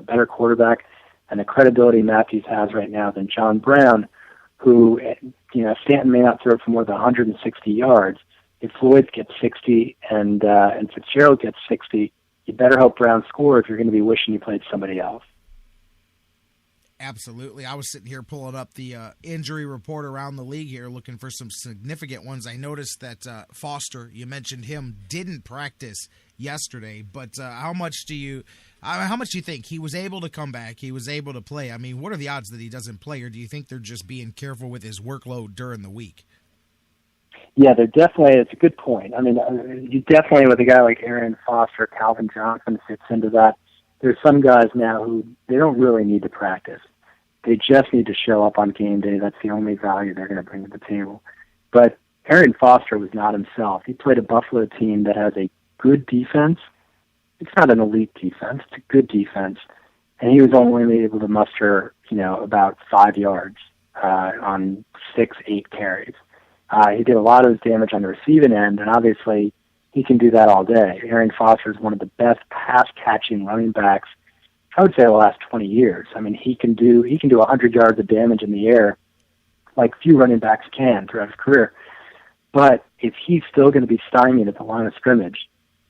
better quarterback and the credibility Matthews has right now than John Brown, who, Stanton may not throw for more than 160 yards. If Floyd gets 60 and Fitzgerald gets 60, you better hope Brown scores. You're going to be wishing you played somebody else. Absolutely. I was sitting here pulling up the injury report around the league here, looking for some significant ones. I noticed that Foster, you mentioned him, didn't practice yesterday. But how much do you think he was able to come back? He was able to play. I mean, what are the odds that he doesn't play, or do you think they're just being careful with his workload during the week? Yeah, they're definitely. It's a good point. I mean, you definitely with a guy like Aaron Foster, Calvin Johnson fits into that. There's some guys now who they don't really need to practice. They just need to show up on game day. That's the only value they're going to bring to the table. But Aaron Foster was not himself. He played a Buffalo team that has a good defense. It's not an elite defense. It's a good defense. And he was only able to muster, about 5 yards on 6-8 carries. He did a lot of his damage on the receiving end, and obviously he can do that all day. Aaron Foster is one of the best pass-catching running backs, I would say, the last 20 years. I mean, he can do 100 yards of damage in the air like few running backs can throughout his career. But if he's still going to be stymied at the line of scrimmage,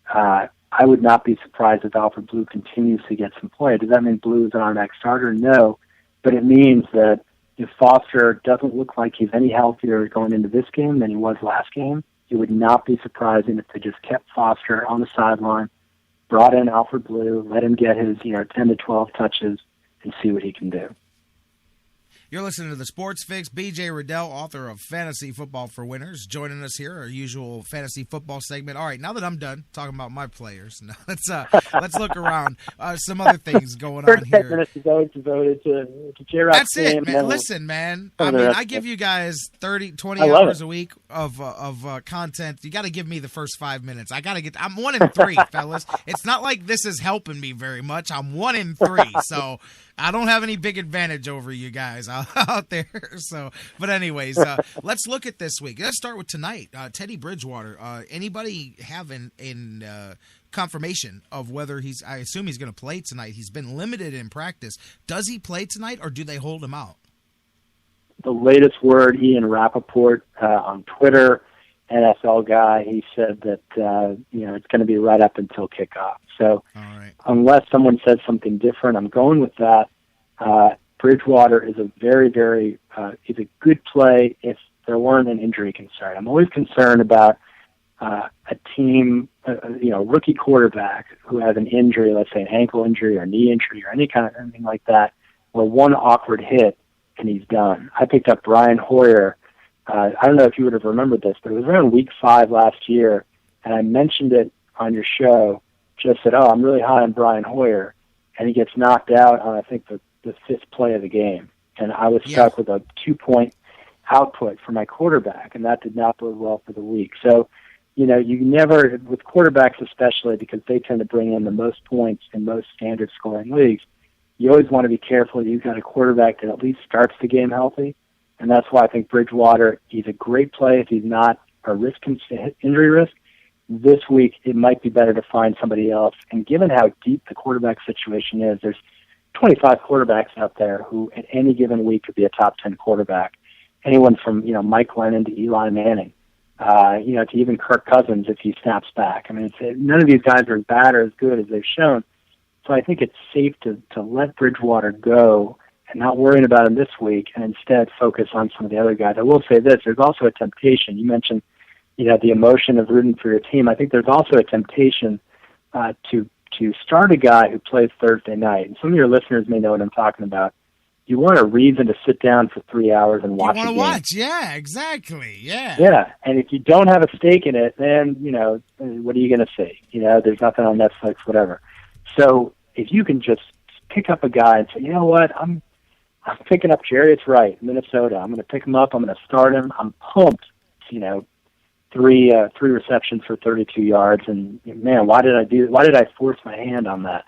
I would not be surprised if Alfred Blue continues to get some play. Does that mean Blue is an automatic starter? No. But it means that if Foster doesn't look like he's any healthier going into this game than he was last game, it would not be surprising if they just kept Foster on the sideline, brought in Alfred Blue, let him get his 10 to 12 touches, and see what he can do. You're listening to The Sports Fix. BJ Rudell, author of Fantasy Football for Winners, joining us here, our usual fantasy football segment. All right, now that I'm done talking about my players, now let's look around. Some other things going on here. 10 minutes devoted to J-Rock's That's it, man. Listen, man. I mean, I give you guys 20 hours a week of content. You got to give me the first 5 minutes. I'm 1-3, fellas. It's not like this is helping me very much. I'm 1-3, so I don't have any big advantage over you guys out there. So, but anyways, let's look at this week. Let's start with tonight. Teddy Bridgewater. Anybody have in confirmation of whether I assume he's going to play tonight. He's been limited in practice. Does he play tonight, or do they hold him out? The latest word, Ian Rappaport on Twitter, NFL guy, he said that it's going to be right up until kickoff. So unless someone says something different, I'm going with that. Bridgewater is a very, very is a good play if there weren't an injury concern. I'm always concerned about a team, rookie quarterback who has an injury, let's say an ankle injury or knee injury or anything like that, where one awkward hit and he's done. I picked up Brian Hoyer. I don't know if you would have remembered this, but it was around week 5 last year, and I mentioned it on your show. Just said, I'm really high on Brian Hoyer, and he gets knocked out on, I think, the 5th play of the game. And I was stuck with a 2-point output for my quarterback, and that did not bode well for the week. So, you never, with quarterbacks especially, because they tend to bring in the most points in most standard scoring leagues, you always want to be careful you've got a quarterback that at least starts the game healthy. And that's why I think Bridgewater, he's a great play if he's not a injury risk. This week, it might be better to find somebody else. And given how deep the quarterback situation is, there's 25 quarterbacks out there who at any given week could be a top 10 quarterback. Anyone from, Mike Lennon to Eli Manning, to even Kirk Cousins if he snaps back. I mean, none of these guys are as bad or as good as they've shown. So I think it's safe to let Bridgewater go and not worrying about him this week and instead focus on some of the other guys. I will say this, there's also a temptation. You mentioned, the emotion of rooting for your team. I think there's also a temptation to start a guy who plays Thursday night. And some of your listeners may know what I'm talking about. You want a reason to sit down for 3 hours and watch a game. Yeah, exactly, yeah. Yeah, and if you don't have a stake in it, then, what are you going to see? There's nothing on Netflix, whatever. So if you can just pick up a guy and say, you know what, I'm picking up Jarius Wright, Minnesota. I'm going to pick him up. I'm going to start him. I'm pumped. Three receptions for 32 yards, and man, why did I force my hand on that?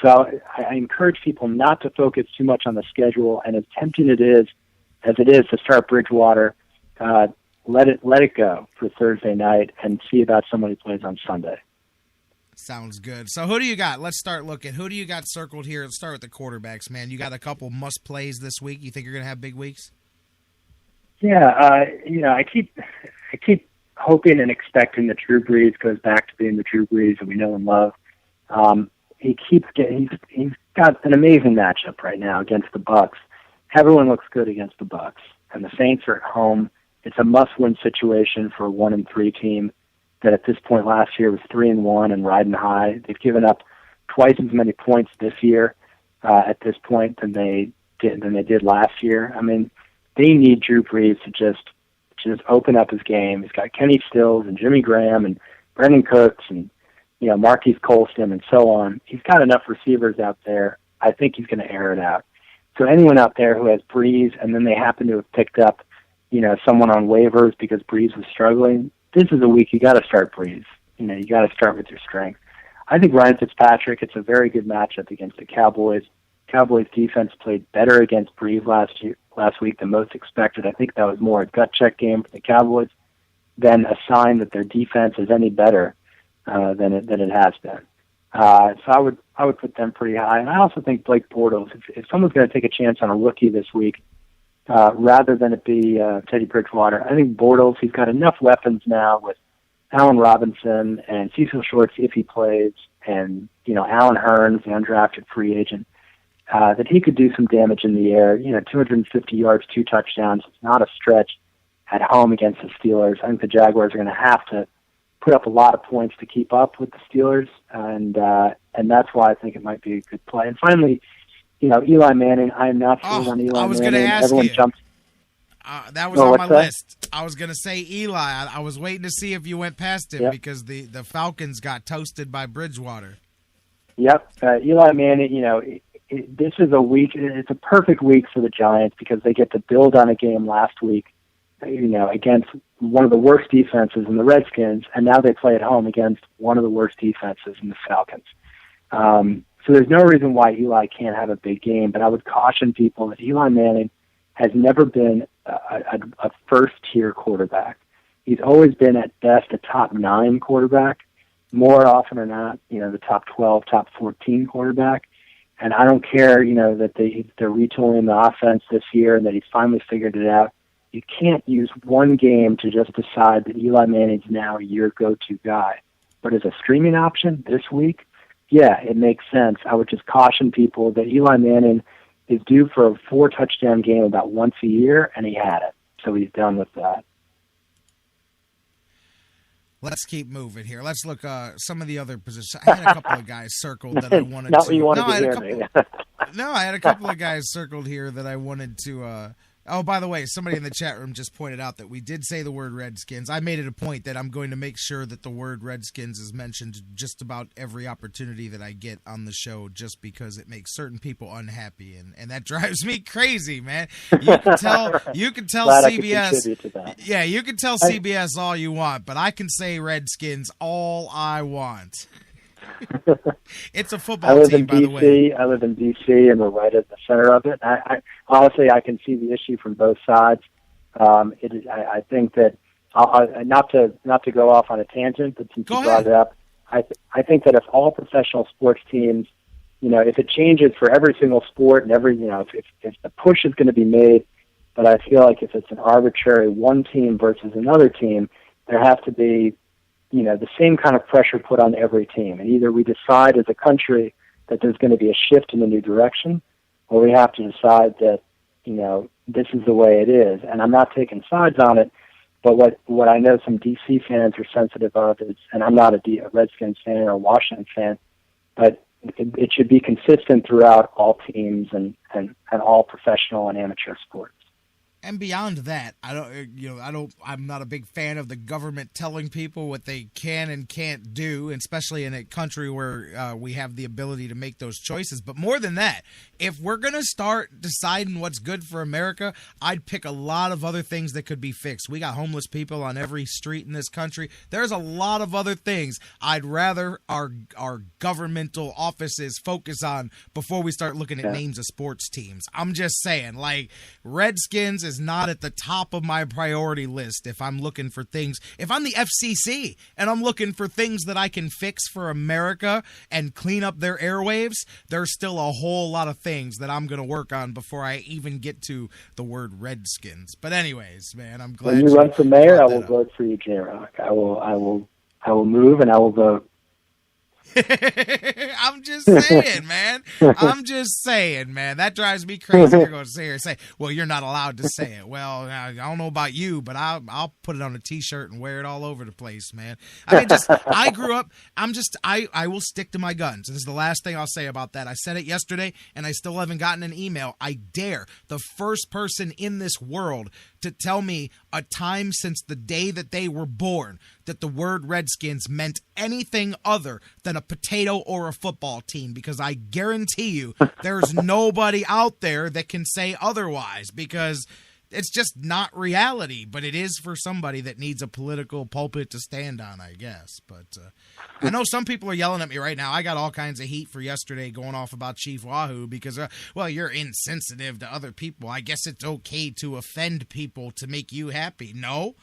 So I encourage people not to focus too much on the schedule, and as tempting as it is to start Bridgewater, let it go for Thursday night and see about someone who plays on Sunday. Sounds good. So who do you got? Let's start looking. Who do you got circled here? Let's start with the quarterbacks, man. You got a couple must plays this week. You think you're going to have big weeks? Yeah, I keep hoping and expecting that Drew Brees goes back to being the Drew Brees that we know and love. He's got an amazing matchup right now against the Bucs. Everyone looks good against the Bucs, and the Saints are at home. It's a must-win situation for a 1-3 team that at this point last year was 3-1 and riding high. They've given up twice as many points this year at this point than they did last year. I mean, they need Drew Brees to just open up his game. He's got Kenny Stills and Jimmy Graham and Brendan Cooks and Marquise Colston and so on. He's got enough receivers out there. I think he's going to air it out. So anyone out there who has Brees and then they happen to have picked up someone on waivers because Brees was struggling, this is a week you got to start Brees. You got to start with your strength. I think Ryan Fitzpatrick, it's a very good matchup against the Cowboys. Cowboys defense played better against Brees last week than most expected. I think that was more a gut check game for the Cowboys than a sign that their defense is any better than it has been. So I would put them pretty high. And I also think Blake Bortles, if someone's going to take a chance on a rookie this week, rather than it be Teddy Bridgewater, I think Bortles, he's got enough weapons now with Allen Robinson and Cecil Shorts if he plays, and Allen Hurns, the undrafted free agent, that he could do some damage in the air. 250 yards, 2 touchdowns. It's not a stretch at home against the Steelers. I think the Jaguars are going to have to put up a lot of points to keep up with the Steelers, and that's why I think it might be a good play. And finally, Eli Manning. I am not sold on Eli Manning. I was going to ask Everyone you. Jumps. That was on my list. I was going to say Eli. I was waiting to see if you went past him because the Falcons got toasted by Bridgewater. Yep. Eli Manning, this is a week. It's a perfect week for the Giants because they get to build on a game last week, against one of the worst defenses in the Redskins, and now they play at home against one of the worst defenses in the Falcons. So there's no reason why Eli can't have a big game, but I would caution people that Eli Manning has never been a first-tier quarterback. He's always been, at best, a top 9 quarterback, more often or not, the top 12, top 14 quarterback. And I don't care, that they're retooling the offense this year and that he's finally figured it out. You can't use one game to just decide that Eli Manning's now your go-to guy. But as a streaming option this week, yeah, it makes sense. I would just caution people that Eli Manning is due for a 4-touchdown game about once a year, and he had it. So he's done with that. Let's keep moving here. Let's look some of the other positions. I had a couple of guys circled that I wanted Not to. what you wanted to hear, maybe. I had a couple of guys circled here that I wanted to. Oh, by the way, somebody in the chat room just pointed out that we did say the word Redskins. I made it a point that I'm going to make sure that the word Redskins is mentioned just about every opportunity that I get on the show, just because it makes certain people unhappy, and that drives me crazy, man. You can tell CBS. Yeah, you can tell CBS all you want, but I can say Redskins all I want. It's a football team, by the way. I live in D.C., and we're right at the center of it. I honestly, I can see the issue from both sides. I think that, not to go off on a tangent, but since you brought it up, I think that if all professional sports teams, if it changes for every single sport and if the push is going to be made, but I feel like if it's an arbitrary one team versus another team, there has to be the same kind of pressure put on every team. And either we decide as a country that there's going to be a shift in a new direction, or we have to decide that, this is the way it is. And I'm not taking sides on it, but what I know some DC fans are sensitive of is, and I'm not a Redskins fan or a Washington fan, but it should be consistent throughout all teams and all professional and amateur sports. And beyond that, I'm not a big fan of the government telling people what they can and can't do, especially in a country where we have the ability to make those choices. But more than that, if we're going to start deciding what's good for America, I'd pick a lot of other things that could be fixed. We got homeless people on every street in this country. There's a lot of other things I'd rather our governmental offices focus on before we start looking at names of sports teams. I'm just saying, like, Redskins is is not at the top of my priority list if I'm looking for things. If I'm the FCC and I'm looking for things that I can fix for America and clean up their airwaves, there's still a whole lot of things that I'm going to work on before I even get to the word Redskins. But anyways, man, I'm glad when you run for mayor, I will vote for you, J-Rock. I will move and I will vote. I'm just saying, man. I'm just saying, man. That drives me crazy. You're going to sit here and say, well, you're not allowed to say it. Well, I don't know about you, but I'll put it on a T-shirt and wear it all over the place, man. I mean, I grew up, I will stick to my guns. This is the last thing I'll say about that. I said it yesterday, and I still haven't gotten an email. I dare the first person in this world to tell me a time since the day that they were born that the word Redskins meant anything other than a potato or a football team, because I guarantee you there's nobody out there that can say otherwise, because it's just not reality, but it is for somebody that needs a political pulpit to stand on, I guess. But I know some people are yelling at me right now. I got all kinds of heat for yesterday going off about Chief Wahoo because, well, you're insensitive to other people. I guess it's okay to offend people to make you happy. No.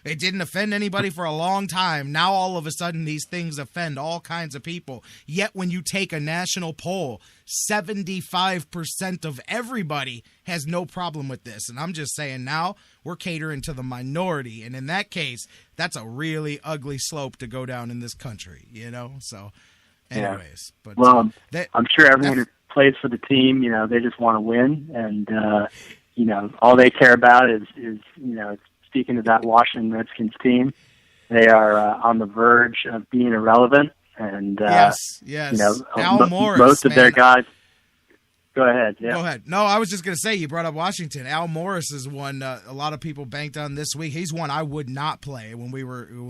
It didn't offend anybody for a long time. Now all of a sudden these things offend all kinds of people. Yet when you take a national poll, 75% of everybody has no problem with this. And I'm just saying now we're catering to the minority. And in that case, that's a really ugly slope to go down in this country, you know? So anyways. Yeah. But well, I'm sure everyone who plays for the team, they just want to win. And, all they care about is speaking of that Washington Redskins team, they are on the verge of being irrelevant. And, yes. Al Morris, most of their guys. Go ahead. Yeah. Go ahead. No, I was just going to say, you brought up Washington. Al Morris is one a lot of people banked on this week. He's one I would not play when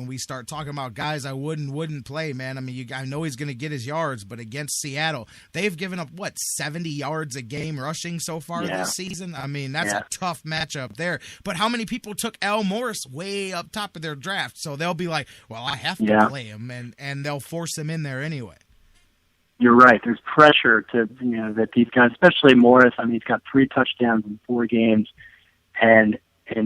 we start talking about guys I wouldn't play, man. I mean, I know he's going to get his yards, but against Seattle, they've given up 70 yards a game rushing so far this season. I mean, that's a tough matchup there. But how many people took Al Morris way up top of their draft? So they'll be like, well, I have to play him, and they'll force him in there anyway. You're right. There's pressure to, that these guys, especially Morris, I mean, he's got 3 touchdowns in 4 games, and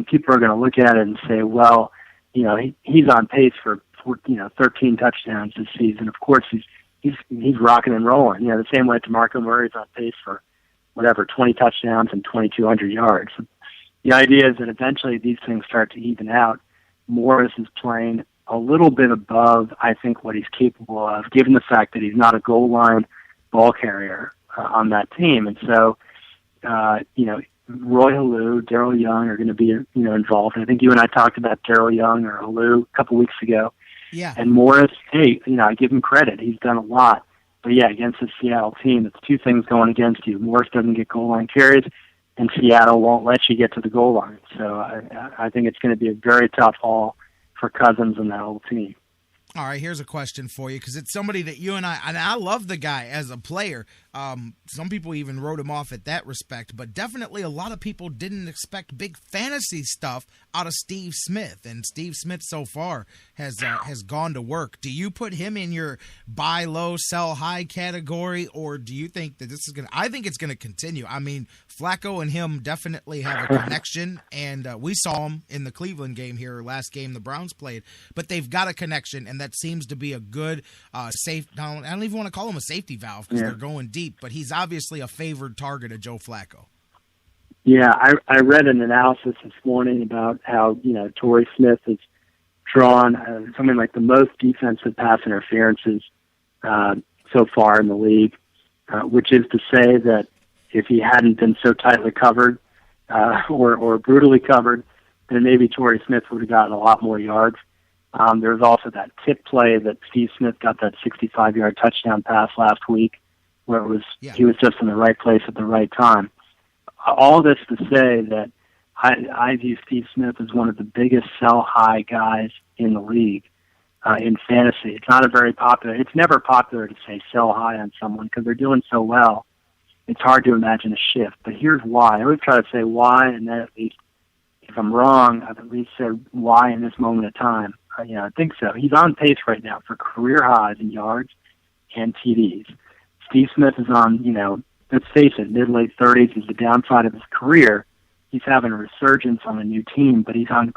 people are going to look at it and say, well, he's on pace for 13 touchdowns this season. Of course, he's rocking and rolling. The same way DeMarco Murray's on pace for 20 touchdowns and 2,200 yards. The idea is that eventually these things start to even out. Morris is playing a little bit above, I think, what he's capable of, given the fact that he's not a goal line ball carrier on that team. And so, Roy Halou, Darryl Young are going to be, involved. I think you and I talked about Darryl Young or Halou a couple weeks ago. Yeah. And Morris, hey, I give him credit. He's done a lot. But yeah, against the Seattle team, it's 2 things going against you. Morris doesn't get goal line carries, and Seattle won't let you get to the goal line. So I think it's going to be a very tough haul for Cousins and that whole team. All right, here's a question for you, because it's somebody that you and I love the guy as a player. Some people even wrote him off at that respect, but definitely a lot of people didn't expect big fantasy stuff out of Steve Smith, and Steve Smith so far has gone to work. Do you put him in your buy low, sell high category, or do you think that this is going to – I think it's going to continue. I mean, Flacco and him definitely have a connection, and we saw him in the Cleveland game here, last game the Browns played, but they've got a connection, and that seems to be a good safe – I don't even want to call him a safety valve because they're going deep, but he's obviously a favored target of Joe Flacco. Yeah, I read an analysis this morning about how, Torrey Smith has drawn something like the most defensive pass interferences so far in the league, which is to say that if he hadn't been so tightly covered or brutally covered, then maybe Torrey Smith would have gotten a lot more yards. There was also that tip play that Steve Smith got that 65-yard touchdown pass last week, where he was just in the right place at the right time. All this to say that I view Steve Smith as one of the biggest sell-high guys in the league in fantasy. It's not it's never popular to say sell high on someone because they're doing so well. It's hard to imagine a shift. But here's why. I always try to say why, and then at least if I'm wrong, I've at least said why in this moment of time. I think so. He's on pace right now for career highs in yards and TDs. Steve Smith is on, let's face it, mid-late 30s is the downside of his career, he's having a resurgence on a new team, but he's on.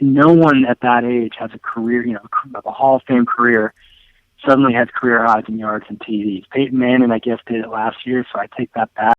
No one at that age has a career, a Hall of Fame career. Suddenly has career highs in yards and TDs. Peyton Manning, I guess, did it last year, so I take that back.